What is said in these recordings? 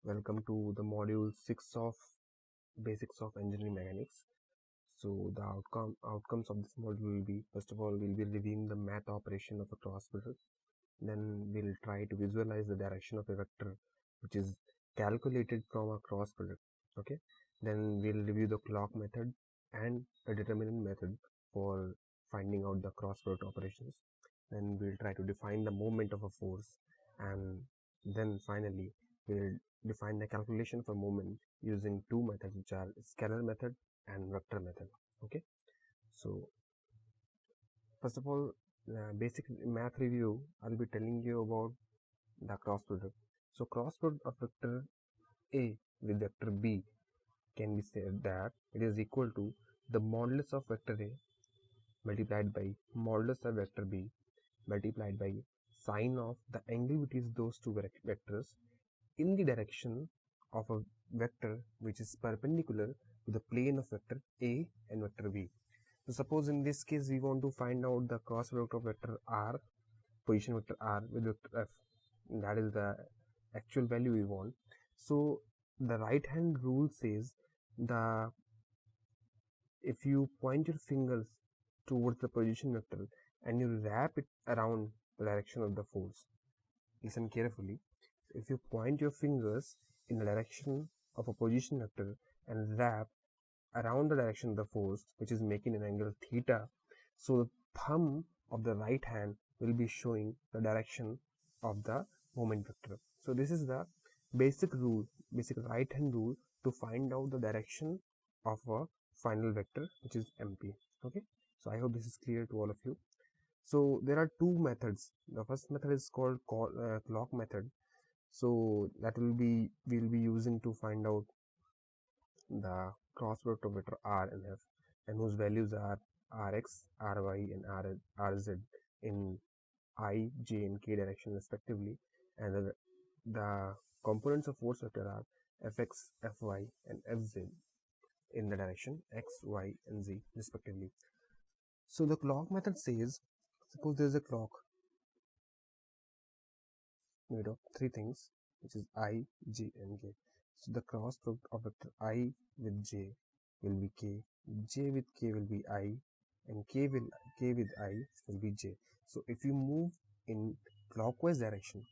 Welcome to the module 6 of Basics of Engineering Mechanics. So the outcomes of this module will be, first of all, we'll be reviewing the math operation of a cross product. Then we'll try to visualize the direction of a vector which is calculated from a cross product. Okay. Then we'll review the clock method and a determinant method for finding out the cross product operations. Then we'll try to define the moment of a force, and then finally we'll define the calculation for moment using two methods, which are scalar method and vector method. Okay, so first of all, basic math review, I'll be telling you about the cross product. So cross product of vector A with vector B can be said that it is equal to the modulus of vector A multiplied by modulus of vector B multiplied by sine of the angle between those two vectors in the direction of a vector which is perpendicular to the plane of vector A and vector B. So suppose in this case we want to find out the cross product of vector R, position vector R with vector F. That is the actual value we want. So the right hand rule says the if you point your fingers towards the position vector and you wrap it around the direction of the force, listen carefully. If you point your fingers in the direction of a position vector and wrap around the direction of the force, which is making an angle theta, so the thumb of the right hand will be showing the direction of the moment vector. So this is the basic rule, basic right hand rule to find out the direction of a final vector, which is MP. Okay, so I hope this is clear to all of you. So there are two methods. The first method is called clock method. So that we'll be using to find out the cross product of vector R and F, and whose values are Rx, Ry, and Rz in I, J, and K direction respectively, and the components of force vector are Fx, Fy, and Fz in the direction X, Y, and Z respectively. So the clock method says, suppose there is a clock made of three things, which is I, J, and K. So the cross product of vector I with J will be K, J with K will be I, and K with I will be J. So if you move in clockwise direction,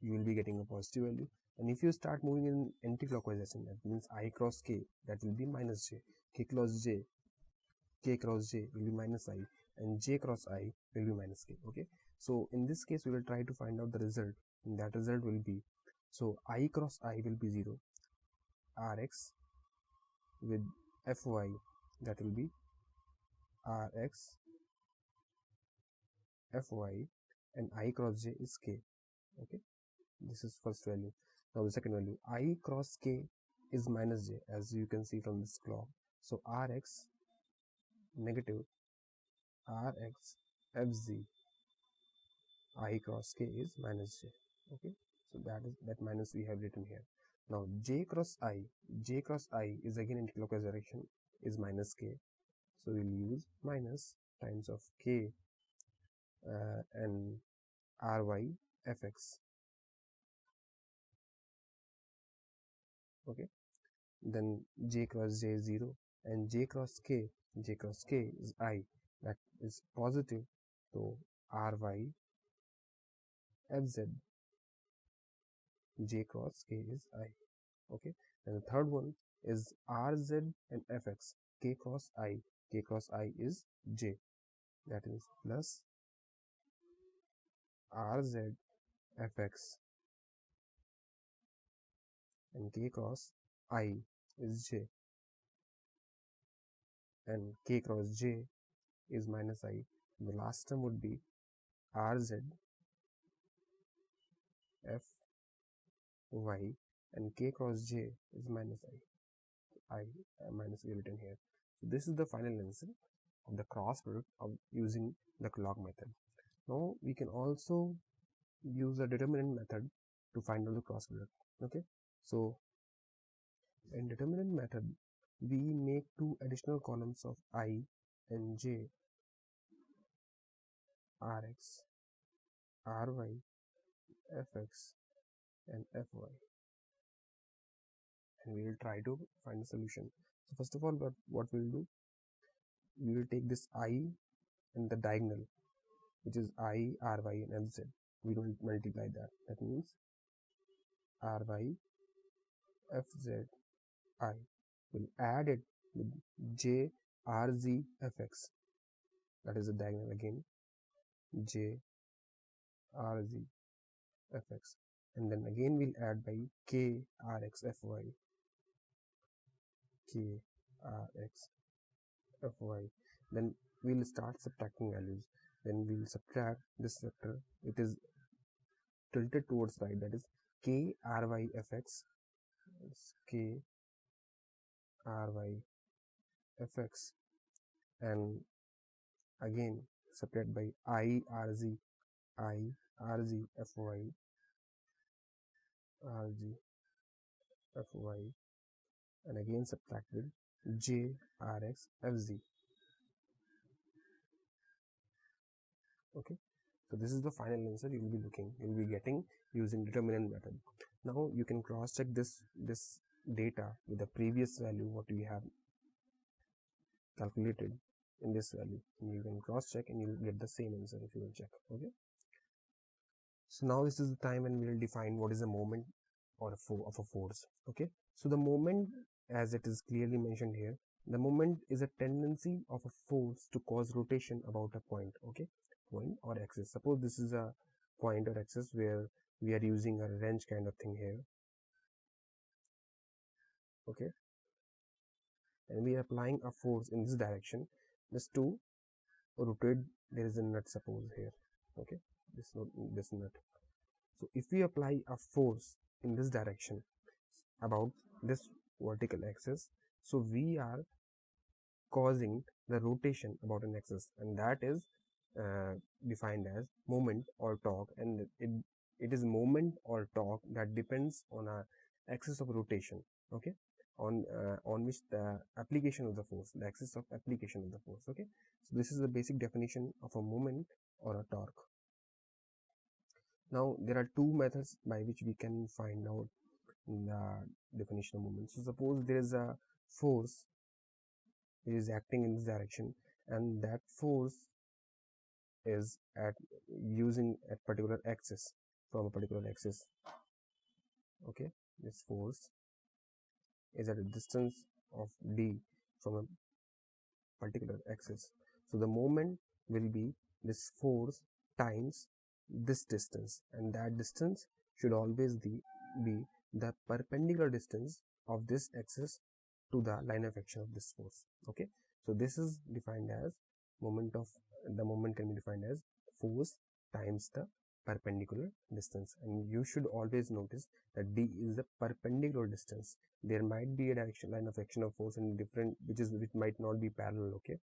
you will be getting a positive value, and if you start moving in anti-clockwise direction, that means I cross K, that will be minus J, K cross J will be minus I, and J cross I will be minus K. Okay, so in this case we will try to find out the result, and that result will be, so I cross I will be 0, Rx with Fy, that will be Rx Fy, and I cross J is K. Okay, this is first value. Now the second value, I cross K is minus J, as you can see from this clock. So Rx negative Rx Fz I cross K is minus J. Okay, so that minus we have written here. Now J cross I is again in clockwise direction, is minus K, so we'll use minus times of K and Ry Fx. Okay, then J cross J is 0, and J cross K is I, that is positive, so Ry Fz J cross K is I. Okay, and the third one is Rz and Fx, K cross I is J, that is plus Rz Fx and K cross I is J, and K cross J is minus I. The last term would be Rz Fy, and K cross J is minus I minus we written here. So this is the final answer of the cross product of using the clock method. Now we can also use the determinant method to find out the cross product. Okay, so in determinant method we make two additional columns of I and J, Rx, Ry, Fx, and Fy. and we will try to find a solution. So first of all, what we'll do, we will take this I and the diagonal, which is I, Ry and Fz. We will multiply that. That means Ry, Fz, I. We'll add it with J, Rz, Fx. That is the diagonal again. J, Rz, Fx. And then again we'll add by K, Rx, Fy. K, Rx, Fy. Then we'll start subtracting values. Then we'll subtract this vector. It is tilted towards right. That is K, Ry, Fx. It's K, Ry, Fx. And again subtract by I, Rz, Fy, Fy, and again subtract with J, Rx, Fz. Okay, so this is the final answer you will be getting using determinant method. Now you can cross check this data with the previous value what we have calculated in this value, and you can cross check and you will get the same answer if you will check. Okay, so now this is the time when we will define what is a moment or of a force. Okay, so the moment, as it is clearly mentioned here, the moment is a tendency of a force to cause rotation about a point. Okay, point or axis. Suppose this is a point or axis where we are using a wrench kind of thing here. Okay, and we are applying a force in this direction just to rotate. There is a nut, suppose here. Okay, this nut. So if we apply a force in this direction about this vertical axis, so we are causing the rotation about an axis, and that is defined as moment or torque, and it is moment or torque that depends on a axis of rotation. Okay, on which the application of the force, the axis of application of the force. Okay, so this is the basic definition of a moment or a torque. Now there are two methods by which we can find out the definition of moment. So suppose there is a force which is acting in this direction, and that force is using a particular axis, from a particular axis. Okay, this force is at a distance of d from a particular axis. So the moment will be this force times this distance, and that distance should always be the perpendicular distance of this axis to the line of action of this force. Okay, so this is defined as the moment can be defined as force times the perpendicular distance, and you should always notice that d is the perpendicular distance. There might be a line of action of force in different, which might not be parallel. Okay,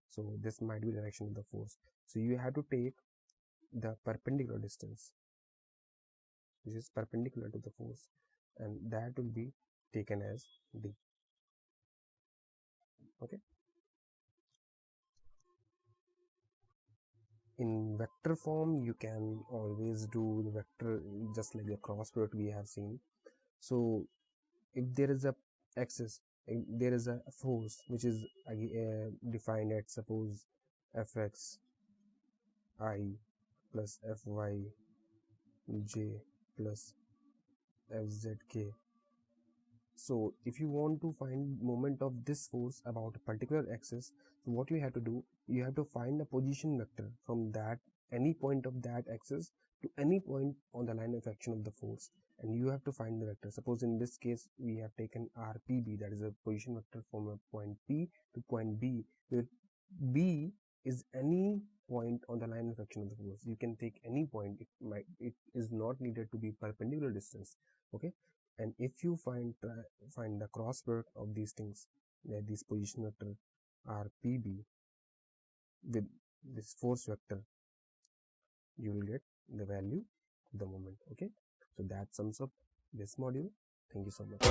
so this might be the direction of the force. So you have to take the perpendicular distance, which is perpendicular to the force, and that will be taken as d. Okay, in vector form you can always do the vector just like the cross product we have seen. So if there is a axis, if there is a force which is defined at, suppose, fx I plus fy j plus fzk. So if you want to find moment of this force about a particular axis, so what you have to do, you have to find a position vector from that any point of that axis to any point on the line of action of the force, and you have to find the vector. Suppose in this case we have taken rpb, that is a position vector from a point P to point B, where B is any point on the line of action of the force. You can take any point. It is not needed to be perpendicular distance. Okay, and if you find the cross product of these things, like this position vector rpb with this force vector, you will get the value of the moment. Okay, so that sums up this module. Thank you so much.